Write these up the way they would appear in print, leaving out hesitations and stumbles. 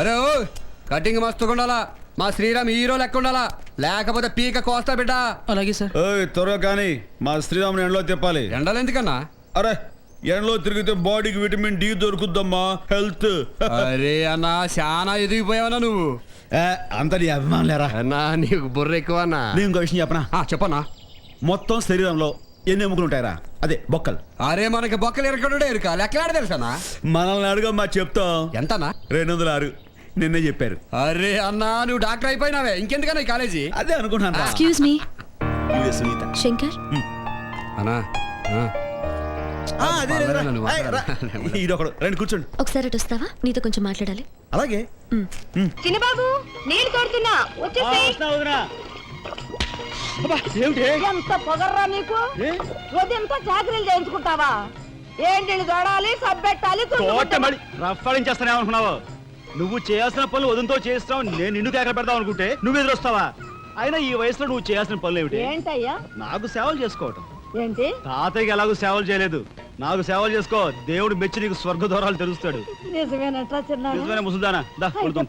అరే ఓ కటింగ్ మస్తుగా ఉండాలా, మా శ్రీరామ్ హీరో లెక్క ఉండాలా, లేకపోతే పీక కోస్తా బిడ్డ. అలాగే సార్. త్వరగా కానీ మా శ్రీరాముని ఎండలో తిప్పాలి. ఎండలు ఎందుకన్నా? అరే ఎండలో తిరిగితే బాడీకి విటమిన్ డి దొరుకుద్దమ్మా, హెల్త్. అరే అన్నా చాలా ఎదిగిపోయావన్నా నువ్వు. అంత నీ అభిమానం లేరా అన్నా, నీకు బుర్ర ఎక్కువ అన్నా. నేను ఇంకో విషయం చెప్పనా? చెప్పన్నా. మొత్తం శరీరంలో ఎన్ని ఎముకలు ఉంటాయరా? అదే బొక్కలు. అరే మనకి బొక్కలు ఎరకడే ఎరుక లెక్కలాడ తెలుసా? మనల్ని అడుగమ్మా చెప్తాం. ఎంతనా? 206. నిన్నే చెప్పారు. అరే అన్నా, నువ్వు డాక్టర్ అయిపోయినావే, ఇంకెందుకన్నా ఈ కాలేజీ? అదే అనుకున్నాను. Excuse me Sunitha. శంకర్. అన్నా ఈడొకడు రండి కూర్చోండి. ఒకసారి అటు వస్తావా? నీతో కొంచెం మాట్లాడాలి. అలాగే. చిన్నబాబు నీళ్ళు కొడుతున్నా, ఎంత పొగర్రా నీకు? ఉదయంతో చాకరీలు చేయించుకుంటావా? ఏంటి దొడాలి, సబ్బెట్టాలి, రఫాడించేస్తానేమనుకున్నావు? నువ్వు చేయాల్సిన పనులు వదంతో చేస్తావు, నేను నిన్ను కేకలు పెడతావు అనుకుంటే నువ్వు ఎదురొస్తావా? అయినా ఈ వయసులో నువ్వు చేయాల్సిన పనులు ఏమిటి? ఏంటయ్యా? నాకు సేవలు చేసుకోవటం. ఏంటి? తాతయ్యకి ఎలాగో సేవలు చేయలేదు, నాకు సేవలు చేసుకో. దేవుడు మెచ్చి నీకు స్వర్గ దూరాలు తెలుస్తాడు. నిజమేనట్రా చిన్న? నిజమైన ముసుల్దానా, దా కొడుతాం.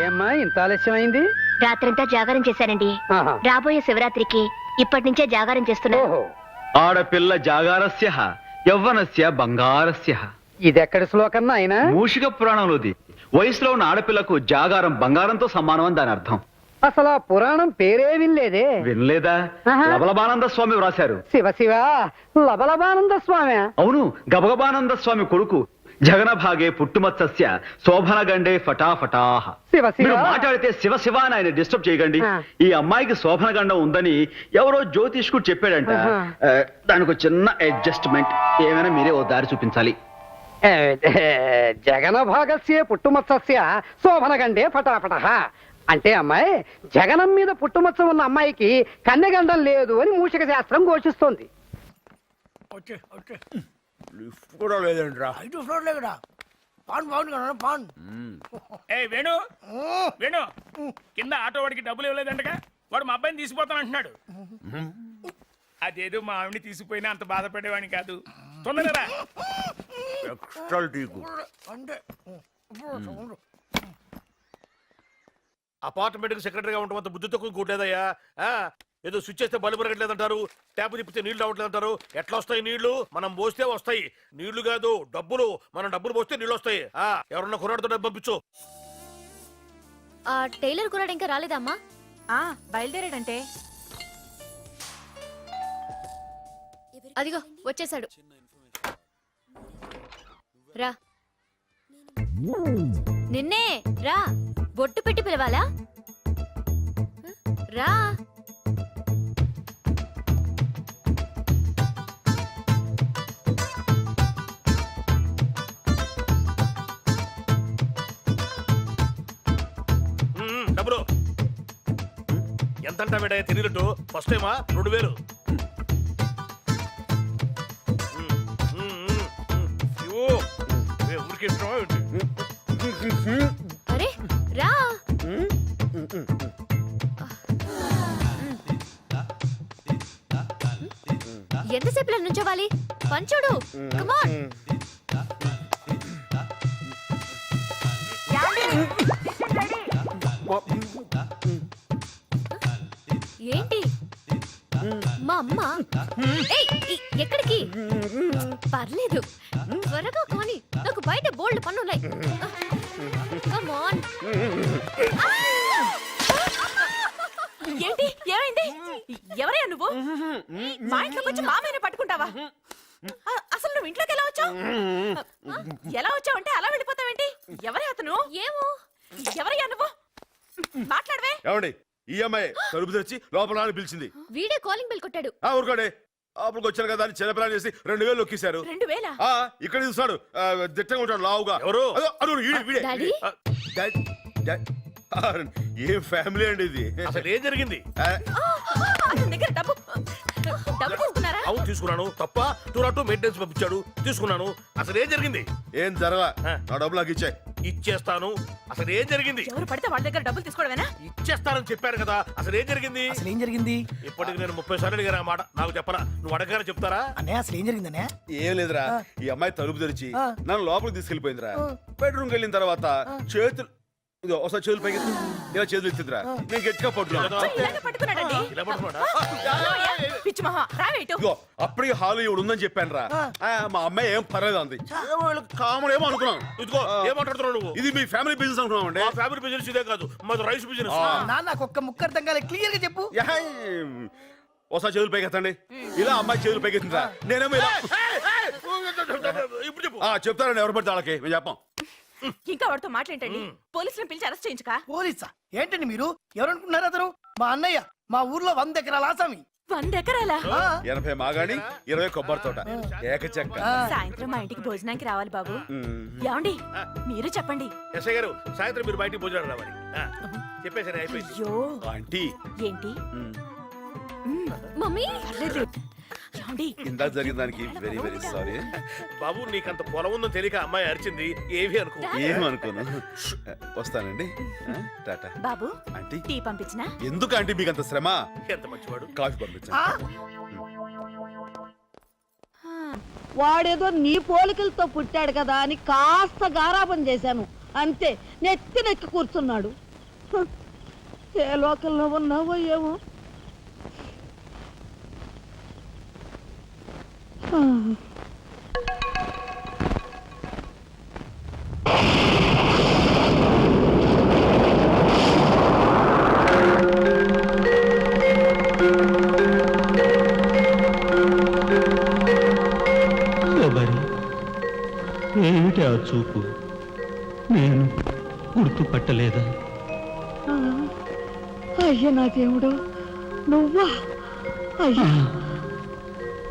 ఏమ్మా ఇంత ఆలస్యమైంది? రాత్రంతా జాగారం చేశానండి. రాబోయే శివరాత్రికి ఇప్పటి నుంచే జాగారం చేస్తున్నా. ఆడపిల్ల జాగారస్య యవ్వనస్య బంగారస్య. ఇదెక్కడి శ్లోకన్నా అయినా? మూషిక పురాణంలోది. వయసులో ఉన్న ఆడపిల్లకు జాగారం బంగారంతో సమానం అని దాని అర్థం. అసలు ఆ పురాణం పేరే వినలేదే. వినలేదా? లబలబానంద స్వామి వ్రాశారు. శివ శివ, లబలబానంద స్వామి? అవును, గబగబానంద స్వామి కొడుకు. జగనభాగే పుట్టుమత్సస్య శోభనగండే ఫటాఫటాహ. మీరు మాట్లాడితే శివ శివ అని ఆయన డిస్టర్బ్ చేయకండి. ఈ అమ్మాయికి శోభనగండం ఉందని ఎవరో జ్యోతిష్కుడు చెప్పాడంట. దానికి ఒక చిన్న అడ్జస్ట్మెంట్, ఏమైనా మీరే ఓ దారి చూపించాలి. జగన భాగస్య పుట్టుమత్సస్య శోభనగండే ఫటాఫట అంటే అమ్మాయి జగనం మీద పుట్టుమచ్చ ఉన్న అమ్మాయికి కన్యగండం లేదు అని మూషిక శాస్త్రం ఘోషిస్తోంది. కూడా లేదంట్రా. వేణు వేణు, కింద ఆటో వాడికి డబ్బులు ఇవ్వలేదంటగా, వాడు మా అబ్బాయిని తీసుకుపోతానంటున్నాడు. అదేదో మా ఆవిడని తీసుకుపోయినా అంత బాధపడేవాడిని కాదు. తొందరగా అపార్ట్మెంట్ కి సెక్రటరీగా ఉండటం అంత బుద్ధి తక్కువ కూడలేదయ్యా. ఏదో స్విచ్ చేస్తే బల్బు పెరగట్లేదంటారు, ట్యాప్ తిప్పితే నీళ్లు రావట్లేదంటారు. ఎట్లా వస్తాయి నీళ్లు? మనం పోస్తే వస్తాయి. నీళ్లు కాదు డబ్బులు, మనం డబ్బులు పోస్తే నీళ్లు వస్తాయి. ఎవరన్నా కుర్రాడితో డబ్బు పంపించు. టైలర్ కుర్రాడు ఇంకా రాలేదమ్మా? బయలుదేరాడంటే. అదిగో వచ్చేసాడు. రా, నిన్నే రా. బొట్టు పెట్టి పిలవాలా? రా. డబ్బులు ఎంతంటా మేడ తిరిగినట్టు? ఫస్ట్ టైమా? 2000. ఊరికి అరే రా. ఎంతసేపు నుంచోవాలి? పంచుడు, కమాన్. ఏంటి మా అమ్మ? ఎక్కడికి? పర్లేదు, త్వరగా కానీ, నాకు బయట బోల్డ్ పనున్నాయి. కమాన్. ఏంటి? ఏమైంది? ఎవరయ్యా నువ్వు? మా ఇంట్లోకి వచ్చి మామయ్యని పట్టుకుంటావా? అసలు నువ్వు ఇంట్లోకి ఎలా వచ్చావు? ఎలా వచ్చావంటే అలా వెళ్ళిపోతావేంటి? ఎవరే అతను? ఏమో. ఎవరయ్యా నువ్వు? మాట్లాడవే. ఏమండి, ఈ అమ్మాయి తలుపు తెచ్చి లోపల పిలిచింది. వీడే కాలింగ్ బెల్ కొట్టాడు. ఊరుకోడే, అప్పుడు వచ్చాను కదా అని చిన్నపిల్లని చేసి 2000 నొక్కేశారు. 2000? ఇక్కడ చూస్తాడు, దిట్టంగా ఉంటాడు, లావుగా. ఎవరు? డాడీ? ఏం ఫ్యామిలీ అండి ఇది? అసలు ఏం జరిగింది? అతని దగ్గర డబ్బు తీసుకున్నారా? అవును తీసుకున్నాను. తప్ప 202 మెయింటెనెన్స్ పంపించాడు, తీసుకున్నాను. అసలు ఏం జరిగింది? ఏం జరగలా నా డబ్బులు నాకు ఇచ్చాయి. ఇచ్చేస్తాను. అసలు ఏం జరిగింది? ఎవరు పడితే వాళ్ళ దగ్గర డబ్బులు తీసుకోవడమేనా? ఇచ్చేస్తానని చెప్పాను కదా, అసలు ఏం జరిగింది? అసలు ఏం జరిగింది ఇప్పటికి నేను 30 సార్లు అడిగాను ఆ మాట. నాకు చెప్పరా? నువ్వు అడగానే చెప్తారా? అన్నయ్య? అసలు ఏం జరిగిందనే? ఏం లేదురా, ఈ అమ్మాయి తలుపు తెరిచి నన్ను లోపలికి తీసుకెళ్లిపోయిందిరా. బెడ్రూమ్కి వెళ్ళిన తర్వాత చేతులు ఇదో ఒకసారి చేతులు పైకి ఇలా చేతులు ఎత్తిందిరా. నేను గట్టిగా పట్టుకున్నా. ఇలాగే పట్టుకున్నాడండి. ఇలా పడుతున్నాడా? పిచ్చి మహా రావేటు. ఇదిగో అప్పటికి హాలు ఇవి ఉందని చెప్పాను రా. మా అమ్మాయి ఏం పర్లేదు అంది. కామన్ ఏమో అనుకున్నాం. ఇదిగో ఏం మాట్లాడుతున్నావు నువ్వు? ఇది మీ ఫ్యామిలీ బిజినెస్ అనుకున్నాం అండి. మా ఫ్యామిలీ బిజినెస్ ఇదే కాదు, మాది రైస్ బిజినెస్. నాకు ఒక్క ముక్క అర్థం కాలే, క్లియర్ గా చెప్పు. ఒకసారి చేతులు పైకెత్తండి. ఇలా అమ్మాయి చేతులు పైకెత్తిందిరా. నేనేమో ఇలా ఇప్పుడు చెప్పు. చెప్తారండి ఎవరు పడితే వాళ్ళకి మేము చెప్పాం. ఇంకా వాడితో మాట్లాడండి. పోలీసులను పిలిచి అరెస్ట్ చేయించుక. పోలీసా? ఏంటండి మీరు? ఎవరనుకుంటున్నారు అతను? మా అన్నయ్య, మా ఊర్లో 100 ఎకరాల ఆసామి. 100 ఎకరాలా? 80 మాగాణి 20 కొబ్బరి తోట ఏకచెక్క. సాయంత్రం మా ఇంటికి భోజనానికి రావాలి బాబు. ఏమండి మీరు చెప్పండి. ఎస్ఐ గారు, సాయంత్రం మీరు బయటికి భోజనాలు రావాలి. చెప్పేసరి అయిపోయింది. అయ్యో ఆంటీ ఏంటి? మమ్మీ ఏమండి? ఇందాక జరిగిన దానికి వెరీ వెరీ సారీ. బాబు నీకంత పొలం ఉందో తెలియక అమ్మాయి అరిచింది. ఏవి అనుకో. ఏమనుకోను. వస్తానండి. టాటా. బాబు ఆంటీ టీ పంపించినా? ఎందుకు ఆంటీ మీకు అంత శ్రమ? ఎంత మంచివాడు. కాఫీ పంపించండి. వాడేదో నీ పోలికలతో పుట్టాడు కదా అని కాస్త గారాబం చేశాను అంతే. నెత్తి కూర్చున్నాడు. ఏ లోకల్లో ఉన్నావో ఏమో. ఏమిటి ఆ చూపు? నేను గుర్తుపట్టలేదా? అయ్యా నా దేవుడు, నువ్వా? అయ్యా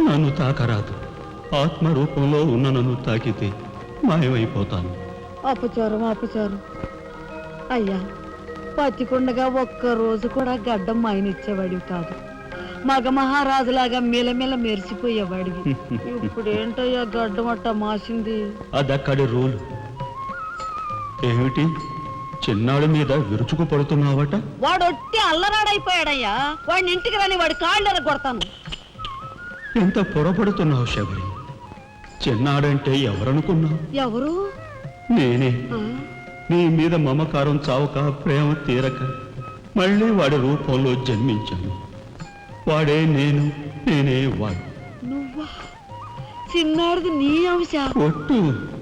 నన్ను తాకరాదు. ఆత్మ రూపంలో ఉన్న నన్ను తాకితే మాయమైపోతాను. అపచారం అపచారం. అయ్యా పచ్చికుండగా ఒక్కరోజు కూడా గడ్డం మాయనిచ్చేవాడివి కాదు. మగ మహారాజులాగా మెలమెల మెరిసిపోయేవాడివి. ఇప్పుడు ఏంటయ్యా గడ్డం అట్ట మాసింది? అదక్కడి రూలు. ఏమిటి చిన్నాడు మీద విరుచుకు పడుతున్నావట? వాడొట్టి అల్లరాడైపోయాడయ్యా. వాడిని ఇంటికి రాని వాడి కాళ్ళెర కొడతాను. ఎంత పొరపడుతున్నావు శబరి? చిన్నాడంటే ఎవరనుకున్నావు? ఎవరు? నేనే. నీ మీద మమకారం చావక, ప్రేమ తీరక మళ్ళీ వాడి రూపంలో జన్మించాను. వాడే నేను, నేనే వాడు. నువ్వా? చిన్నాడిది నీ అంశ? ఒట్టు.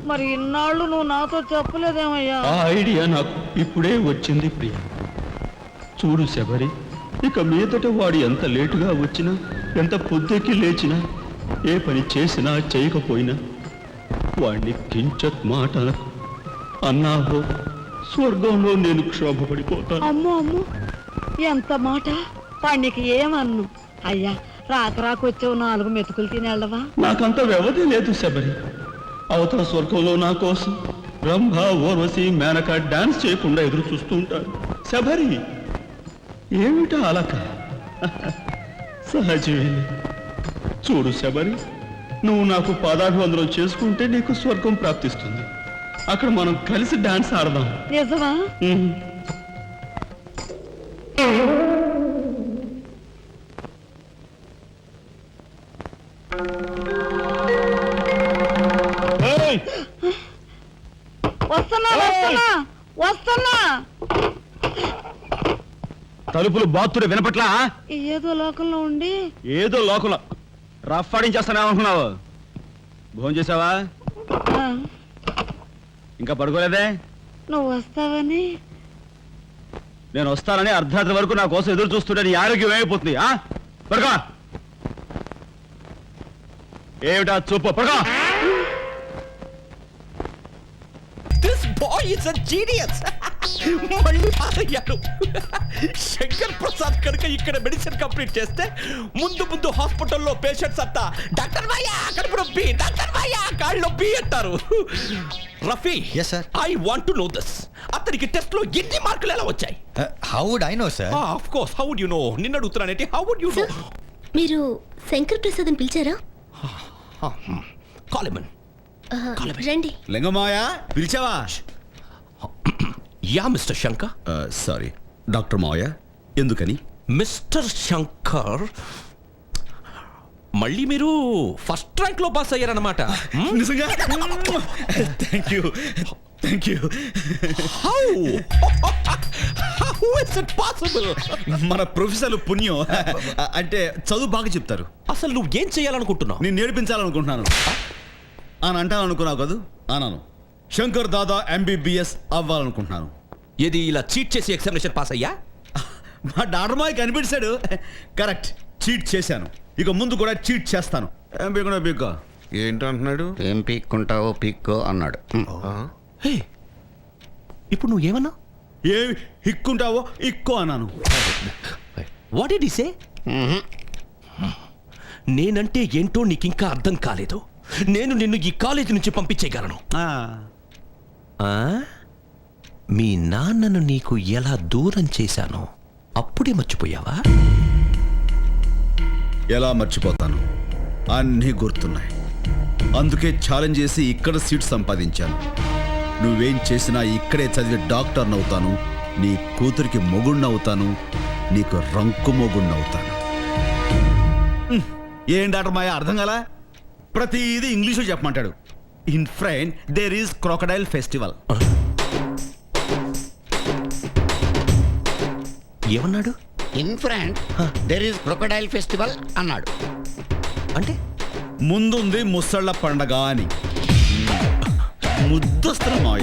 మరి ఇన్నాళ్ళు నువ్వు నాతో చెప్పలేదేమయ్యా? ఆ ఐడియా నాకు ఇప్పుడే వచ్చింది ప్రియ. చూడు శబరి, ఇక మీదట వాడు ఎంత లేటుగా వచ్చినా, ఎంత పొద్దుకి లేచినా, ఏ పని చేసినా చేయకపోయినా వాడిని కించత్ మాట అన్నావో స్వర్గంలో నేను క్షోభపడిపోతాను. అమ్మో అమ్మో, ఎంత మాట! వాడికి ఏమన్ను? అయ్యా రాకొచ్చావు 4 మెతుకులు తినేళ్ళవా? నాకంత వ్యవధి లేదు శబరి. అవతల స్వర్గంలో నా కోసం రంభ, ఊర్వశి, మేనక డాన్స్ చేయకుండా ఎదురు చూస్తూ ఉంటారు. శబరి ఏమిటా అలక? సహజమే. చూడు శబరి, నువ్వు నాకు పాదాభివందనం చేసుకుంటే నీకు స్వర్గం ప్రాప్తిస్తుంది. అక్కడ మనం కలిసి డాన్స్ ఆడదాం. నిజమా? వస్తున్నా వస్తున్నా వస్తున్నా. తలుపులు బాత్తుడు వినపట్లా? ఏదో లోకంలో ఉండి ఏదో లోకంలో రఫ్ ఆడించేస్తానేమనుకున్నావు? భోజనం చేసావా? ఇంకా పడుకోలేదే? నువ్వు వస్తావని. నేను వస్తానని అర్ధరాత్రి వరకు నా కోసం ఎదురు చూస్తుంటే నీ ఆరోగ్యం ఏమైపోతుంది? పడుకో. ఏమిటా చూపు? పడుకో. మళ్ళీ పాలయ్యాడు. శంకర్ ప్రసాద్ కనుక ఇక్కడ మెడిసిన్ కంప్లీట్ చేస్తే ముందు హాస్పిటల్లో పేషెంట్స్ అంతా డాక్టర్ మాయా కడుపు నొప్పి, డాక్టర్ మాయా కాళ్ళు నొప్పి అంటారు. Rafi, I want to know this. అతనికి టెస్ట్ లో ఎన్ని మార్కులు ఎలా వచ్చాయి? How would I know sir? Of course, how would you know? నిన్ను అడుగుతున్నానేంటి? How would you know? మీరు శంకర్ ప్రసాద్ అని పిలిచారా? కాలిమన్ రండి. లింగమాయ పిలిచావా? Yeah mister Shankar. Sorry doctor మావయ్య. ఎందుకని? మిస్టర్ శంకర్, మళ్ళీ మీరు ఫస్ట్ ర్యాంక్ లో పాస్ అయ్యారన్నమాట. నిజంగా? Thank you. How is it possible? మన ప్రొఫెసర్లు పుణ్యం. అంటే చదువు బాగా చెప్తారు. అసలు నువ్వు ఏం చేయాలనుకుంటున్నావు? నేను నేర్పించాలనుకుంటున్నాను అని అంటాననుకున్నావు కదా, అన్నాను. శంకర్ దాదా MBBS అవ్వాలనుకుంటున్నాను. ఏది ఇలా చీట్ చేసి ఎగ్జామినేషన్ పాస్ అయ్యా? మా డాక్టర్ మాయ కనిపించాడు. కరెక్ట్, చీట్ చేశాను. ఇక ముందు కూడా చీట్ చేస్తాను. ఏం పీకున్నా పీక్కో. ఏంటంటున్నాడు? ఏం పీక్కుంటావో పీక్కో అన్నాడు. హే, ఇప్పుడు నువ్వు ఏమన్నా? ఏ హిక్కుంటావో ఇక్కో అన్నాను. వాట్ డిడ్ హి సే? నేనంటే ఏంటో నీకింకా అర్థం కాలేదు. నేను నిన్ను ఈ కాలేజీ నుంచి పంపించేయగలను. మీ నాన్నను నీకు ఎలా దూరం చేశానో అప్పుడే మర్చిపోయావా? ఎలా మర్చిపోతాను? అన్నీ గుర్తున్నాయి. అందుకే ఛాలెంజ్ చేసి ఇక్కడ సీట్ సంపాదించాను. నువ్వేం చేసినా ఇక్కడే చదివి డాక్టర్ని అవుతాను. నీ కూతురికి మొగుణ్ణవుతాను. నీకు రంకు మొగుణ్ణవుతాను. ఏం డాక్టర్ మాయ అర్థం కాలా? ప్రతిదీ ఇంగ్లీషులో చెప్పమంటాడు. In France there is crocodile festival. ఏమన్నాడు? In France there is crocodile festival అన్నాడు. అంటే ముందుంది ముసళ్ళ పండగ అని. ముద్దొస్తున్నా మాయ.